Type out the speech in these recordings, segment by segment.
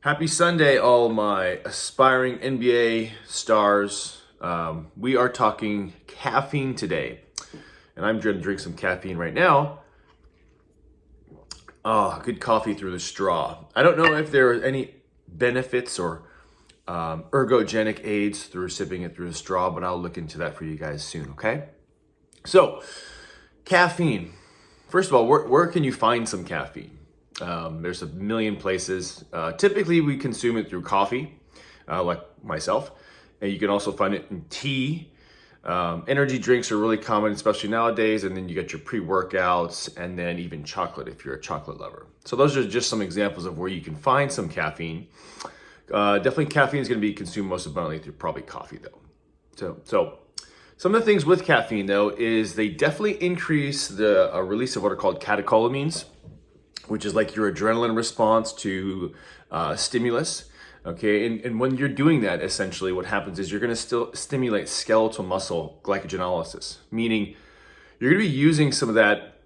Happy Sunday, all my aspiring NBA stars. We are talking caffeine today, and I'm going to drink some caffeine right now. Oh, good coffee through the straw. I don't know if there are any benefits or ergogenic aids through sipping it through the straw, but I'll look into that for you guys soon, okay? So, caffeine. First of all, where can you find some caffeine? There's a million places. Typically, we consume it through coffee, like myself. And you can also find it in tea. Energy drinks are really common, especially nowadays. And then you get your pre-workouts and then even chocolate if you're a chocolate lover. So those are just some examples of where you can find some caffeine. Definitely caffeine is going to be consumed most abundantly through probably coffee though. So some of the things with caffeine though is they definitely increase the release of what are called catecholamines, which is like your adrenaline response to stimulus. Okay, and when you're doing that, essentially what happens is you're gonna still stimulate skeletal muscle glycogenolysis, meaning you're gonna be using some of that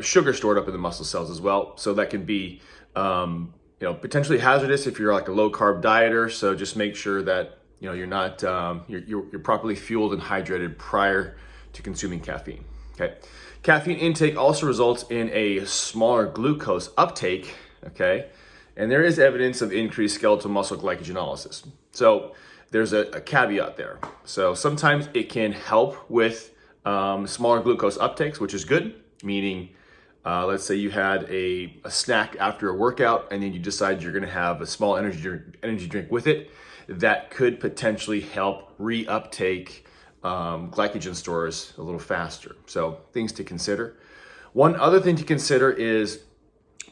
sugar stored up in the muscle cells as well. So that can be potentially hazardous if you're like a low carb dieter. So just make sure that you're not you're properly fueled and hydrated prior to consuming caffeine. Okay, caffeine intake also results in a smaller glucose uptake. Okay, and there is evidence of increased skeletal muscle glycogenolysis. So there's a caveat there. So sometimes it can help with smaller glucose uptakes, which is good. Meaning, let's say you had a snack after a workout, and then you decide you're going to have a small energy drink with it. That could potentially help reuptake glycogen stores a little faster. So things to consider. One other thing to consider is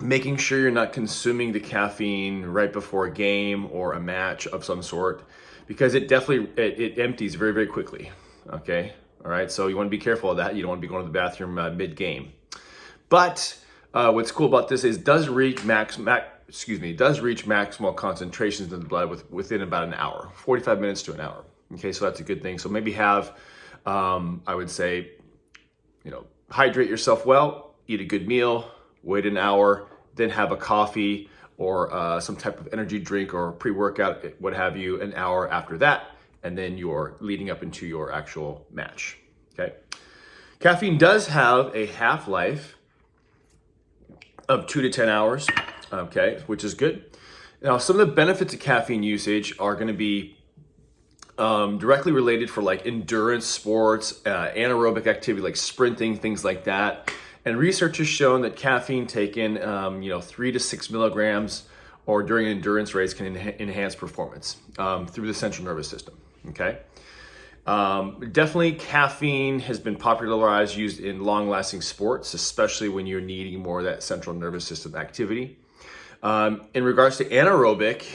making sure you're not consuming the caffeine right before a game or a match of some sort, because it definitely it empties very, very quickly. Okay, all right. So you want to be careful of that. You don't want to be going to the bathroom mid-game. But what's cool about this is it does reach maximal concentrations in the blood within about an hour, 45 minutes to an hour. Okay, so that's a good thing. So maybe have, I would say, hydrate yourself well, eat a good meal, wait an hour, then have a coffee or some type of energy drink or pre-workout, what have you, an hour after that, and then you're leading up into your actual match. Okay, caffeine does have a half-life of 2 to 10 hours. Okay, which is good. Now, some of the benefits of caffeine usage are going to be directly related for like endurance sports, anaerobic activity like sprinting, things like that. And research has shown that caffeine taken, 3 to 6 milligrams or during endurance race can enhance performance through the central nervous system. Okay. Definitely caffeine has been popularized, used in long-lasting sports, especially when you're needing more of that central nervous system activity. In regards to anaerobic,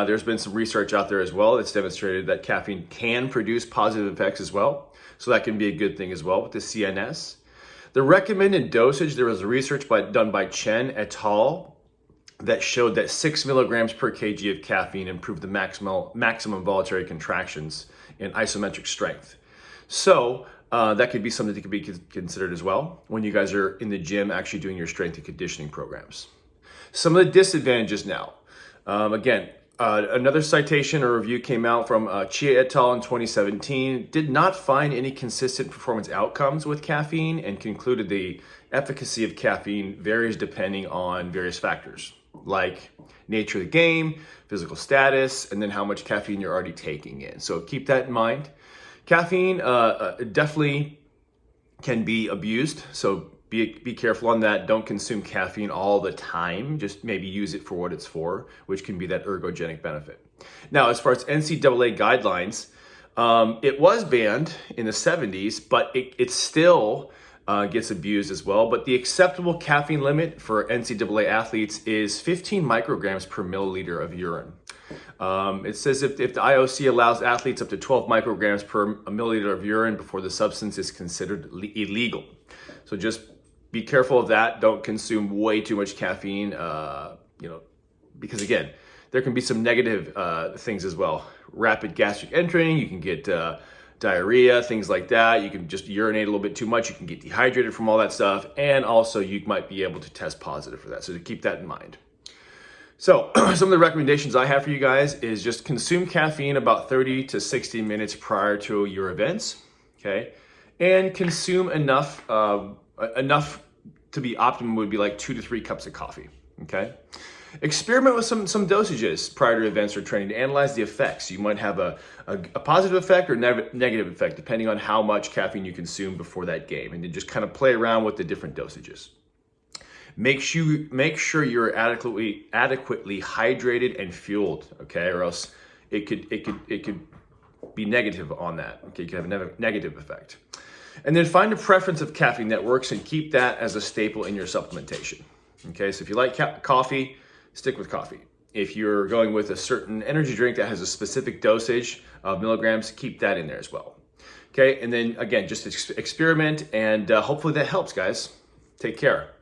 there's been some research out there as well that's demonstrated that caffeine can produce positive effects as well. So that can be a good thing as well with the CNS. The recommended dosage, there was research done by Chen et al. That showed that 6 milligrams per kg of caffeine improved the maximum voluntary contractions in isometric strength. So that could be something that could be considered as well when you guys are in the gym actually doing your strength and conditioning programs. Some of the disadvantages now. Another citation or review came out from Chia et al. In 2017, did not find any consistent performance outcomes with caffeine and concluded the efficacy of caffeine varies depending on various factors like nature of the game, physical status, and then how much caffeine you're already taking in. So keep that in mind. Caffeine definitely can be abused. So be careful on that. Don't consume caffeine all the time. Just maybe use it for what it's for, which can be that ergogenic benefit. Now, as far as NCAA guidelines, it was banned in the 70s, but it still gets abused as well. But the acceptable caffeine limit for NCAA athletes is 15 micrograms per milliliter of urine. It says if the IOC allows athletes up to 12 micrograms per milliliter of urine before the substance is considered illegal. So just be careful of that. Don't consume way too much caffeine, because again, there can be some negative things as well. Rapid gastric entering, you can get diarrhea, things like that. You can just urinate a little bit too much. You can get dehydrated from all that stuff. And also you might be able to test positive for that. So to keep that in mind. So some of the recommendations I have for you guys is just consume caffeine about 30 to 60 minutes prior to your events, okay? And consume enough to be optimum would be like 2 to 3 cups of coffee, okay? Experiment with some dosages prior to events or training to analyze the effects. You might have a positive effect or negative effect depending on how much caffeine you consume before that game, and then just kind of play around with the different dosages. Make sure you're adequately hydrated and fueled, okay? Or else it could be negative on that. Okay, you could have a negative effect. And then find a preference of caffeine that works and keep that as a staple in your supplementation. Okay, so if you like coffee, stick with coffee. If you're going with a certain energy drink that has a specific dosage of milligrams, keep that in there as well. Okay, and then again, just experiment, and hopefully that helps, guys. Take care.